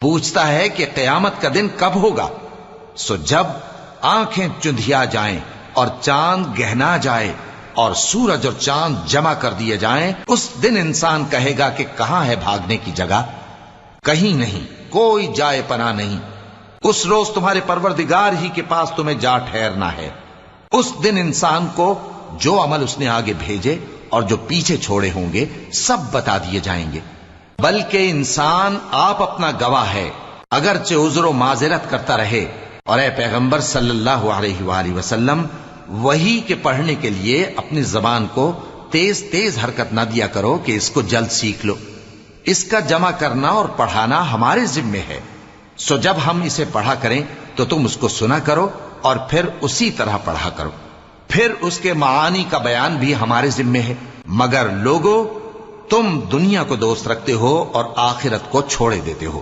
پوچھتا ہے کہ قیامت کا دن کب ہوگا؟ سو جب آنکھیں چندھیا جائیں اور چاند گہنا جائے اور سورج اور چاند جمع کر دیے جائیں، اس دن انسان کہے گا کہ کہاں ہے بھاگنے کی جگہ؟ کہیں نہیں، کوئی جائے پناہ نہیں۔ اس روز تمہارے پروردگار ہی کے پاس تمہیں جا ٹھہرنا ہے۔ اس دن انسان کو جو عمل اس نے آگے بھیجے اور جو پیچھے چھوڑے ہوں گے سب بتا دیے جائیں گے، بلکہ انسان آپ اپنا گواہ ہے، اگرچہ عذر و معذرت کرتا رہے۔ اور اے پیغمبر صلی اللہ علیہ وآلہ وسلم، وحی کے پڑھنے کے لیے اپنی زبان کو تیز تیز حرکت نہ دیا کرو کہ اس کو جلد سیکھ لو۔ اس کا جمع کرنا اور پڑھانا ہمارے ذمے ہے، سو جب ہم اسے پڑھا کریں تو تم اس کو سنا کرو اور پھر اسی طرح پڑھا کرو۔ پھر اس کے معانی کا بیان بھی ہمارے ذمے ہے، مگر لوگو تم دنیا کو دوست رکھتے ہو اور آخرت کو چھوڑے دیتے ہو۔